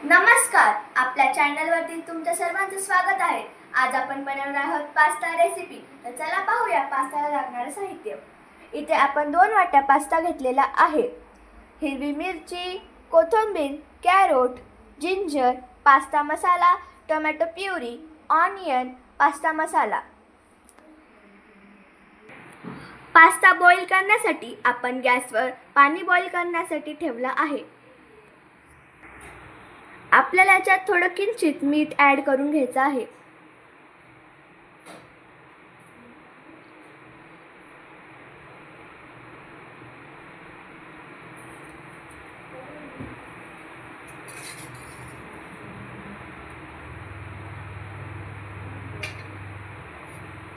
नमस्कार, आपल्या चॅनलवरती तुमच्या सर्वांचं स्वागत आहे। आज आपण बनवणार आहोत पास्ता रेसिपी। तर चला पाहूया पास्ताला लागणारे साहित्य। इथे आपण 2 वाट्या पास्ता घेतलेला आहे। हिरवी मिरची, कोथिंबीर, कॅरोट, जिंजर, पास्ता मसाला, टोमॅटो प्युरी, ऑनियन, पास्ता मसाला। पास्ता बॉईल करण्यासाठी आपण गॅसवर पाणी बॉईल करण्यासाठी ठेवला आहे। आपल्याला याच्यात थोडं किंचित मीठ ॲड करून घ्यायचं आहे।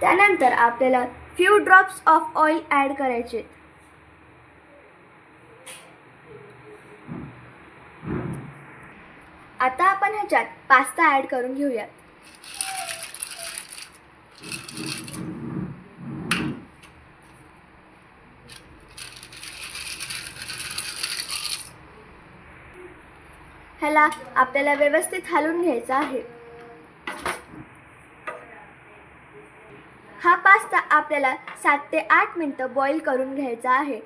त्यानंतर आपल्याला few drops of oil add करायचे। आता आपण ह्याच्यात पास्ता ॲड करून घेऊयात। ह्याला आपल्याला व्यवस्थित हलवून घ्यायचं आहे। हा पास्ता आपल्याला 7 ते 8 मिनिटं बॉईल करून घ्यायचा आहे।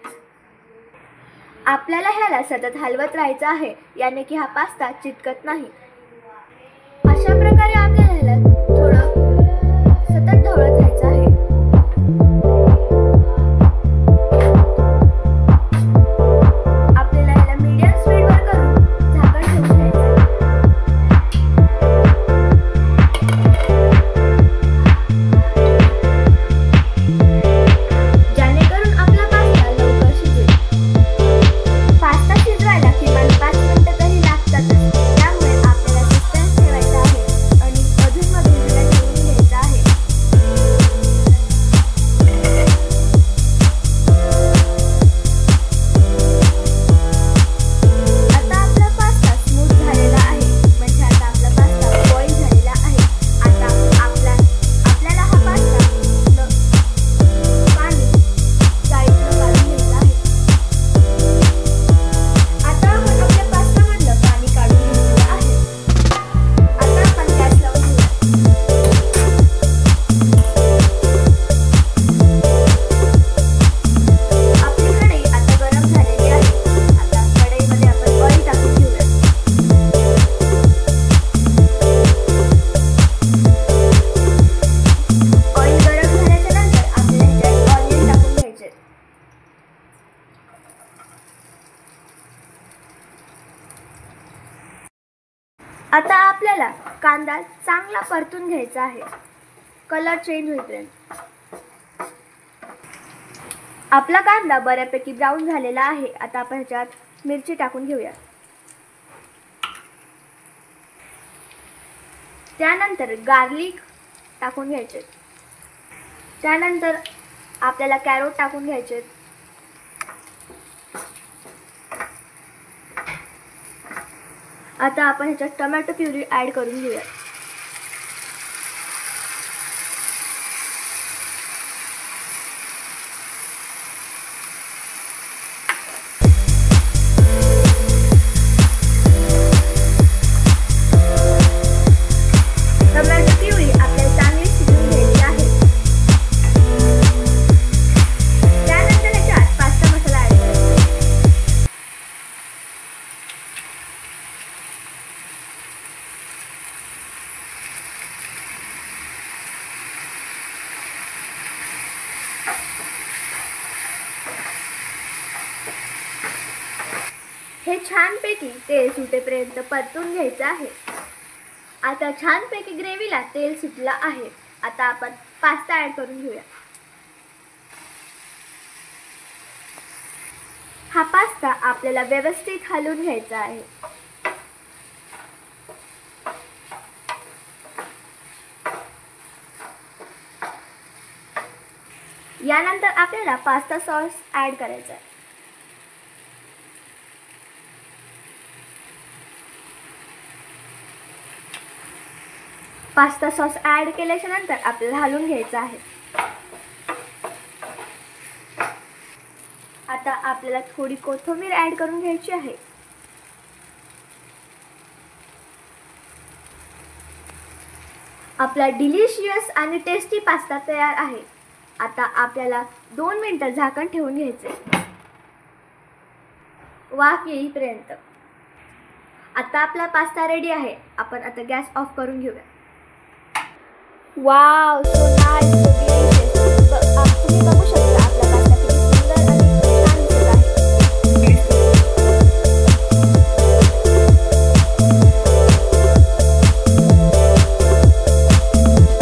आपल्याला ह्याला सतत हलवत राहायचं आहे, याने की हा पास्ता चिटकत नाही। अशा प्रकारे आपल्याला ह्याला थोडं सतत ढवळत राहायचं आहे। आपल्याला ह्याला मीडियम स्पीडवर करून झाकण ठेवून घ्यायचं आहे। जेणेकरून आपला पास्ता लवकर शिजेल। पास्ता शिजवायला किमान 5 मिनिटं तरी लागतातच, त्यामुळे आपल्याला सस्पेन्स ठेवायचा आहे आणि अधूनमधून त्याला ठेवून घ्यायचं आहे। आता आपला पास्ता स्मूथ झालेला आहे, म्हणजे आता आपला पास्ता बॉईल झालेला आहे। आता आपल्याला हा पास्ता पाणी साईडनं काढून घ्यायचं आहे। आता आपण आपल्या पास्तामधलं पाणी काढून घेतलेलं आहे। आता आपण गॅस लावून घेऊया। आपली कढई आता गरम झालेली आहे। आता कढईमध्ये आपण ऑइल टाकून घेऊया। ऑइल गरम झाल्याच्या नंतर आपल्याला ह्याच्यात ऑनियन टाकून घ्यायचे। आता आपल्याला कांदा चांगला परतून घ्यायचा आहे, कलर चेंज होईपर्यंत। आपला कांदा बऱ्यापैकी ब्राऊन झालेला आहे। आता आपण ह्याच्यात मिरची टाकून घेऊया। त्यानंतर गार्लिक टाकून घ्यायचे। त्यानंतर आपल्याला कॅरोट टाकून घ्यायचे। आता आपण ह्याच्यात टोमॅटो प्युरी ॲड करून घेऊया। टोमॅटो प्युरी आपल्याला चांगली शिजवून घ्यायची आहे। त्यानंतर ह्याच्यात पास्ता मसाला ॲड करायचा। हे छानपैकी तेल सुटेपर्यंत परतून घ्यायचं आहे। आता छानपैकी ग्रेव्हीला तेल सुटलं आहे। आता आपण पास्ता ॲड करून घेऊया। हा पास्ता आपल्याला व्यवस्थित हलवून घ्यायचा आहे। यानंतर आपल्याला पास्ता सॉस ॲड करायचा आहे। पास्ता सॉस ॲड केल्याच्या नंतर आपल्याला हलवून घ्यायचं आहे। आता आपल्याला थोडी कोथिंबीर ॲड करून घ्यायची आहे। आपला डिलिशियस आणि टेस्टी पास्ता तयार आहे. आता आपल्याला 2 मिनिटं झाकण ठेवून घ्यायचे, वाफ येईपर्यंत. आता आपला पास्ता रेडी आहे. आपण आता गॅस ऑफ करून घेऊया. Wow, so nice, so delicious. तुम्ही बघू शकता